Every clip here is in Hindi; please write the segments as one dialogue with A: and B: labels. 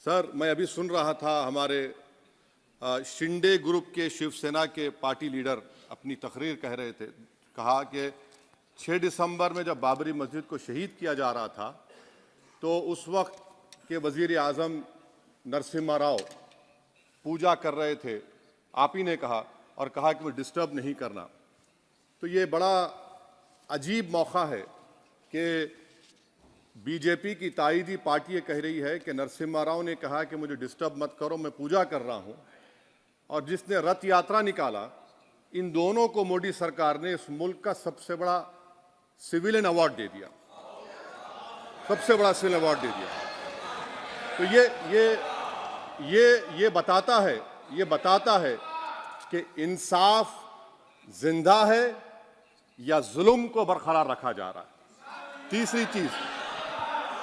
A: सर, मैं अभी सुन रहा था हमारे शिंदे ग्रुप के शिवसेना के पार्टी लीडर अपनी तकरीर कह रहे थे। कहा कि 6 दिसंबर में जब बाबरी मस्जिद को शहीद किया जा रहा था तो उस वक्त के वजीर आज़म नरसिम्हा राव पूजा कर रहे थे, आप ही ने कहा, और कहा कि वो डिस्टर्ब नहीं करना। तो ये बड़ा अजीब मौका है कि बीजेपी की ताईदी पार्टी ये कह रही है कि नरसिम्हा राव ने कहा कि मुझे डिस्टर्ब मत करो, मैं पूजा कर रहा हूं, और जिसने रथ यात्रा निकाला, इन दोनों को मोदी सरकार ने इस मुल्क का सबसे बड़ा सिविलियन अवार्ड दे दिया, सबसे बड़ा सिविलियन अवार्ड दे दिया। तो ये बताता है कि इंसाफ जिंदा है या जुल्म को बरकरार रखा जा रहा है।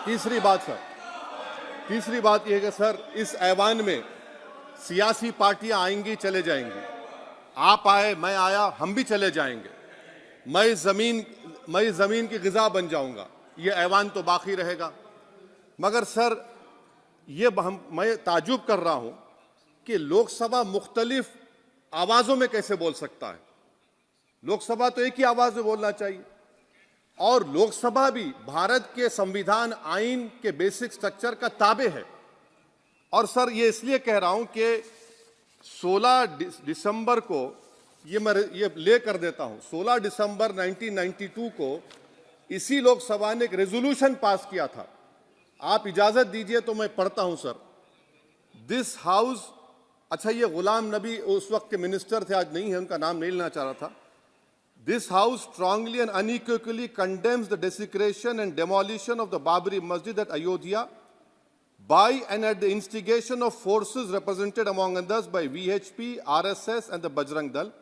A: तीसरी बात यह है कि सर, इस ऐवान में सियासी पार्टियां आएंगी, चले जाएंगी, आप आए, मैं आया, हम भी चले जाएंगे, मैं इस जमीन की गिजा बन जाऊंगा, ये ऐवान तो बाकी रहेगा। मगर सर, मैं ताजुब कर रहा हूं कि लोकसभा मुख्तलिफ आवाजों में कैसे बोल सकता है। लोकसभा तो एक ही आवाज में बोलना चाहिए, और लोकसभा भी भारत के संविधान आइन के बेसिक स्ट्रक्चर का ताबे है। और सर, ये इसलिए कह रहा हूं कि 16 दिसंबर को ये ले कर देता हूं, 16 दिसंबर 1992 को इसी लोकसभा ने एक रेजोल्यूशन पास किया था। आप इजाजत दीजिए तो मैं पढ़ता हूं सर। दिस हाउस, अच्छा, ये गुलाम नबी उस वक्त के मिनिस्टर थे, आज नहीं है, उनका नाम नहीं लेना चाह रहा था। This House strongly and unequivocally condemns the desecration and demolition of the Babri Masjid at Ayodhya by and at the instigation of forces represented among others by VHP, RSS and the Bajrang Dal,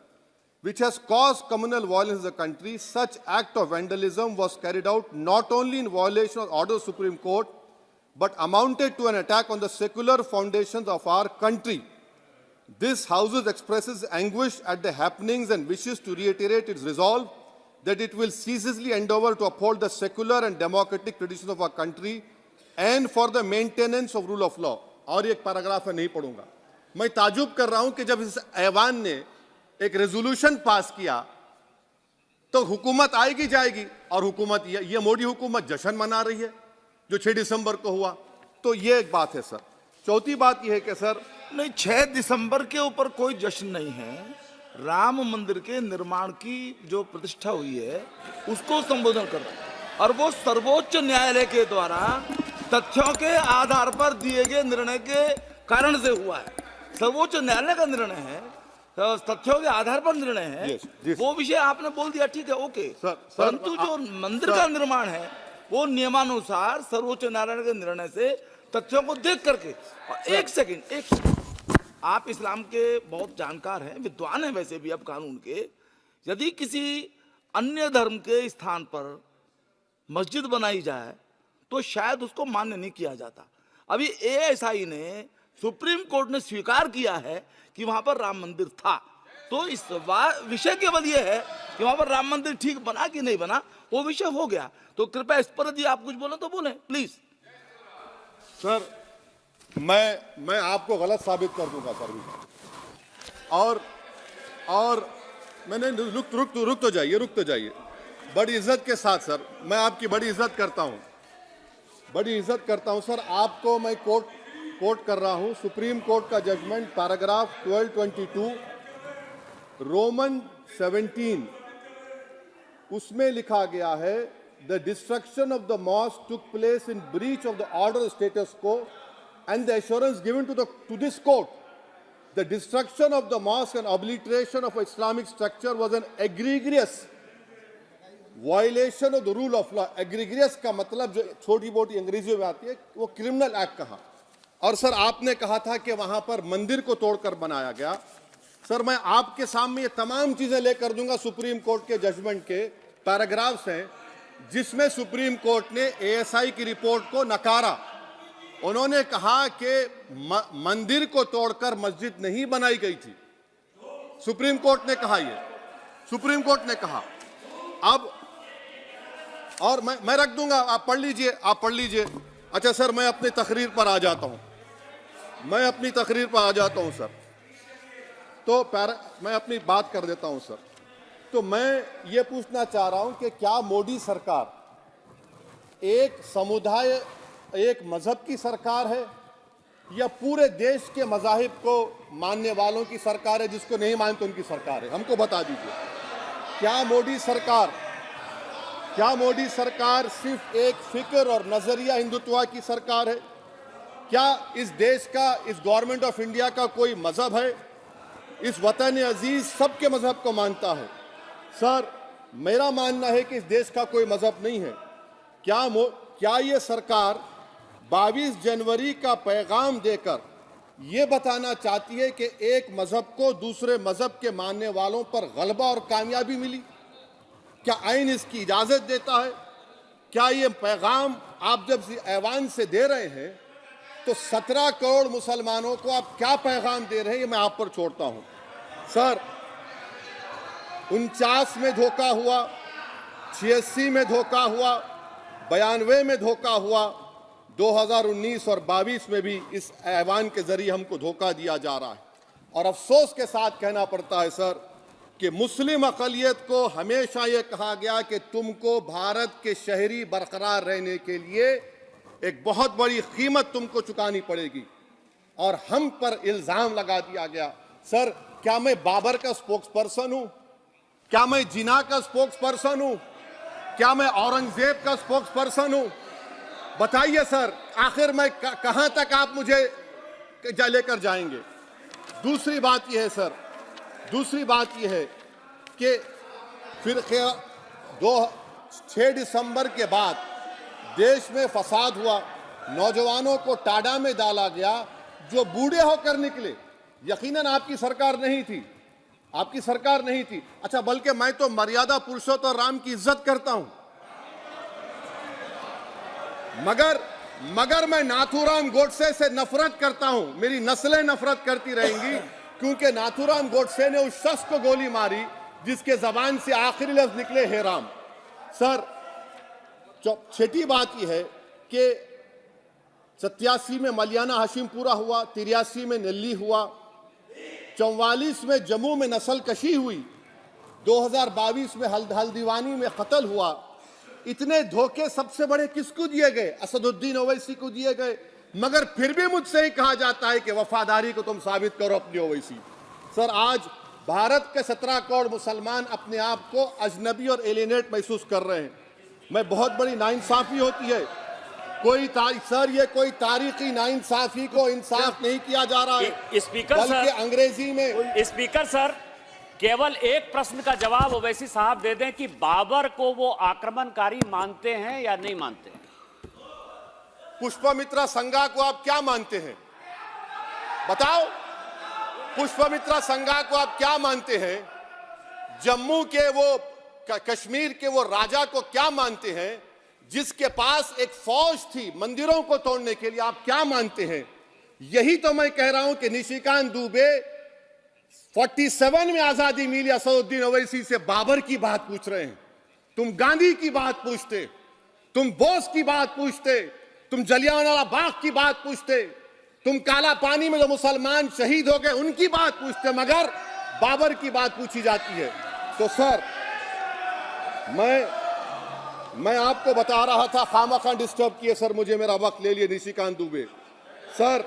A: which has caused communal violence in the country. Such act of vandalism was carried out not only in violation of order of the Supreme Court, but amounted to an attack on the secular foundations of our country. This House expresses anguish at the happenings and wishes to reiterate its resolve that it will ceaselessly endeavor to uphold the secular and democratic traditions of our country and for the maintenance of rule of law. और एक पैराग्राफ है, नहीं पढ़ूंगा। मैं ताजुब कर रहा हूं कि जब इस ऐवान ने एक रेजोल्यूशन पास किया तो हुकूमत आएगी जाएगी, और हुकूमत, ये मोदी हुकूमत जश्न मना रही है जो 6 दिसंबर को हुआ। तो ये एक बात है सर। चौथी बात यह है कि सर,
B: नहीं, 6 दिसंबर के ऊपर कोई जश्न नहीं है। राम मंदिर के निर्माण की जो प्रतिष्ठा हुई है उसको संबोधन कर रहे हैं, और वो सर्वोच्च न्यायालय के द्वारा तथ्यों के आधार पर दिए गए निर्णय के कारण से हुआ है। सर्वोच्च न्यायालय का निर्णय है, तथ्यों के आधार पर निर्णय है। वो विषय आपने बोल दिया, ठीक है, ओके। परंतु जो मंदिर का निर्माण है वो नियमानुसार सर्वोच्च न्यायालय के निर्णय से तथ्यों को देख करके। एक सेकंड, आप इस्लाम के बहुत जानकार हैं, विद्वान हैं वैसे भी, अब कानून के, यदि किसी अन्य धर्म के स्थान पर मस्जिद बनाई जाए तो शायद उसको मान्य नहीं किया जाता। अभी एएसआई ने, सुप्रीम कोर्ट ने स्वीकार किया है कि वहां पर राम मंदिर था। तो इस विषय केवल यह है कि वहां पर राम मंदिर ठीक बना कि नहीं बना, वो विषय हो गया। तो कृपया इस पर यदि आप कुछ बोले तो बोलें प्लीज।
A: सर, मैं आपको गलत साबित कर दूंगा सर भी। और मैंने रुक तो जाइए बड़ी इज्जत के साथ सर, मैं आपकी बड़ी इज्जत करता हूं सर। आपको मैं कोट कर रहा हूं सुप्रीम कोर्ट का जजमेंट, पैराग्राफ 1222 रोमन 17, उसमें लिखा गया है, the destruction of the mosque took place in breach of the order status को and the assurance given to this court, the destruction of the mosque and obliteration of Islamic structure was an egregious violation of the rule of law. Egregious का मतलब जो छोटी मोटी अंग्रेजी में आती है, वो क्रिमिनल एक्ट कहा। और सर, आपने कहा था कि वहां पर मंदिर को तोड़कर बनाया गया। सर, मैं आपके सामने ये तमाम चीजें लेकर दूंगा, सुप्रीम कोर्ट के जजमेंट के पैराग्राफ्स हैं जिसमें सुप्रीम कोर्ट ने एएसआई की रिपोर्ट को नकारा। उन्होंने कहा कि मंदिर को तोड़कर मस्जिद नहीं बनाई गई थी। सुप्रीम कोर्ट ने कहा, सुप्रीम कोर्ट ने कहा। अब और मैं रख दूंगा, आप पढ़ लीजिए। अच्छा सर, मैं अपनी तकरीर पर आ जाता हूं। मैं अपनी तकरीर पर आ जाता हूं सर। तो मैं अपनी बात कर देता हूं सर। तो मैं ये पूछना चाह रहा हूं कि क्या मोदी सरकार एक समुदाय, एक मजहब की सरकार है या पूरे देश के मजाहिब को मानने वालों की सरकार है? जिसको नहीं मानते उनकी सरकार है, हमको बता दीजिए। क्या मोदी सरकार सिर्फ एक फिक्र और नजरिया हिंदुत्व की सरकार है? क्या इस देश का, इस गवर्नमेंट ऑफ इंडिया का कोई मजहब है? इस वतन अजीज सबके मजहब को मानता है। सर, मेरा मानना है कि इस देश का कोई मजहब नहीं है। क्या ये सरकार 22 जनवरी का पैगाम देकर ये बताना चाहती है कि एक मजहब को दूसरे मजहब के मानने वालों पर गलबा और कामयाबी मिली? क्या आइन इसकी इजाजत देता है? क्या ये पैगाम आप जब ऐवान से दे रहे हैं तो 17 करोड़ मुसलमानों को आप क्या पैगाम दे रहे हैं? ये मैं आप पर छोड़ता हूं। सर, 49 में धोखा हुआ, 86 में धोखा हुआ, 92 में धोखा हुआ, 2019 और 22 में भी इस ऐवान के जरिए हमको धोखा दिया जा रहा है। और अफसोस के साथ कहना पड़ता है सर कि मुस्लिम अक़लियत को हमेशा ये कहा गया कि तुमको भारत के शहरी बरकरार रहने के लिए एक बहुत बड़ी कीमत तुमको चुकानी पड़ेगी, और हम पर इल्जाम लगा दिया गया। सर, क्या मैं बाबर का स्पोक्स पर्सन हूं? क्या मैं जिना का स्पोक्स पर्सन हूं? क्या मैं औरंगजेब का स्पोक्स पर्सन हूं? बताइए सर, आखिर मैं कहां तक आप मुझे लेकर जाएंगे? दूसरी बात यह है सर, दूसरी बात यह है कि फिर 6 दिसंबर के बाद देश में फसाद हुआ, नौजवानों को टाडा में डाला गया जो बूढ़े होकर निकले। यकीनन आपकी सरकार नहीं थी, आपकी सरकार नहीं थी। अच्छा, बल्कि मैं तो मर्यादा पुरुषोत्तम राम की इज्जत करता हूं, मगर मैं नाथूराम गोडसे से नफरत करता हूं। मेरी नस्लें नफरत करती रहेंगी क्योंकि नाथूराम गोडसे ने उस शख्स को गोली मारी जिसके जबान से आखिरी लफ्ज निकले हे राम। सर, छठी बात यह है कि 87 में मलियाना हाशिमपुरा हुआ, 83 में नेल्ली हुआ, 44 में जम्मू में नस्ल कशी हुई, 2022 में हल्दीवानी में कत्ल हुआ। इतने धोखे सबसे बड़े किसको दिए गए? असदुद्दीन ओवैसी को दिए गए। मगर फिर भी मुझसे ही कहा जाता है कि वफादारी को तुम साबित करो अपनी ओवैसी। सर, आज भारत के 17 करोड़ मुसलमान अपने आप को अजनबी और एलिनेट महसूस कर रहे हैं। मैं बहुत बड़ी नाइंसाफी होती है। सर, ये कोई तारीखी नाइंसाफी को इंसाफ नहीं किया जा रहा है।
C: स्पीकर
A: बल्कि
C: सर,
A: अंग्रेजी में
C: स्पीकर सर, केवल एक प्रश्न का जवाब ओवैसी साहब दे दें कि बाबर को वो आक्रमणकारी मानते हैं या नहीं मानते हैं?
A: पुष्पमित्रा संघा को आप क्या मानते हैं? बताओ, पुष्पमित्रा संघा को आप क्या मानते हैं? जम्मू के वो, कश्मीर के वो राजा को क्या मानते हैं जिसके पास एक फौज थी मंदिरों को तोड़ने के लिए? आप क्या मानते हैं? यही तो मैं कह रहा हूं कि निशिकांत दुबे 47 में आजादी मिली, असदुद्दीन ओवैसी से बाबर की बात पूछ रहे हैं। तुम गांधी की बात पूछते, तुम बोस की बात पूछते, तुम जलियांवाला बाग की बात पूछते, तुम काला पानी में जो मुसलमान शहीद हो गए उनकी बात पूछते, मगर बाबर की बात पूछी जाती है। तो सर, मैं आपको बता रहा था, खामखा डिस्टर्ब किए सर, मुझे मेरा वक्त ले लिए निशिकांत दुबे। सर,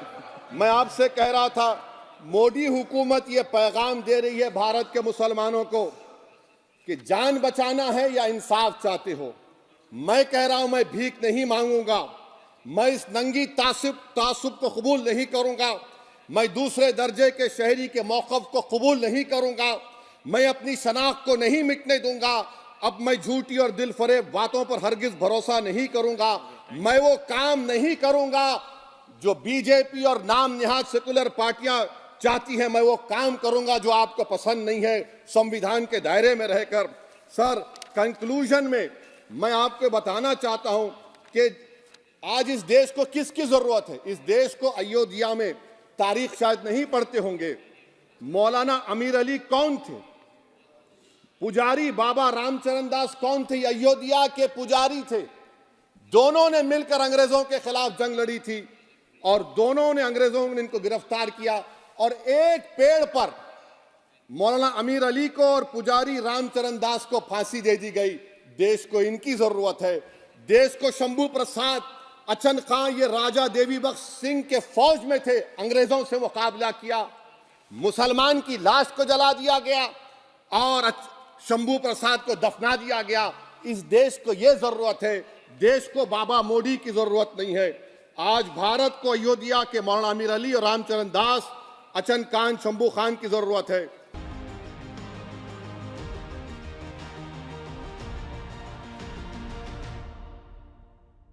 A: मैं आपसे कह रहा था, मोदी हुकूमत ये पैगाम दे रही है भारत के मुसलमानों को कि जान बचाना है या इंसाफ चाहते हो। मैं कह रहा हूं, मैं भीख नहीं मांगूंगा, मैं इस नंगी तासुब को कबूल नहीं करूंगा, मैं दूसरे दर्जे के शहरी के मौक़िफ़ को कबूल नहीं करूंगा, मैं अपनी शनाख्त को नहीं मिटने दूंगा। अब मैं झूठी और दिल फरेब बातों पर हरगिज भरोसा नहीं करूंगा। मैं वो काम नहीं करूंगा जो बीजेपी और नाम निहाद सेकुलर पार्टियां चाहती हैं। मैं वो काम करूंगा जो आपको पसंद नहीं है, संविधान के दायरे में रहकर। सर, कंक्लूजन में मैं आपको बताना चाहता हूं कि आज इस देश को किसकी जरूरत है? इस देश को अयोध्या में, तारीख शायद नहीं पढ़ते होंगे, मौलाना अमीर अली कौन थे? पुजारी बाबा रामचरण दास कौन थे? अयोध्या के पुजारी थे। दोनों ने मिलकर अंग्रेजों के खिलाफ जंग लड़ी थी। और दोनों ने, अंग्रेजों ने इनको गिरफ्तार किया और एक पेड़ पर मौलाना अमीर अली को और पुजारी रामचरण दास को फांसी दे दी गई। देश को इनकी जरूरत है। देश को शंभू प्रसाद, अचन खां, ये राजा देवी बख्श सिंह के फौज में थे, अंग्रेजों से मुकाबला किया। मुसलमान की लाश को जला दिया गया और शंभू प्रसाद को दफना दिया गया। इस देश को यह जरूरत है। देश को बाबा मोदी की जरूरत नहीं है। आज भारत को अयोध्या के मौलाना अमीर अली और रामचरण दास, अचन खान, शंभू खान की जरूरत है।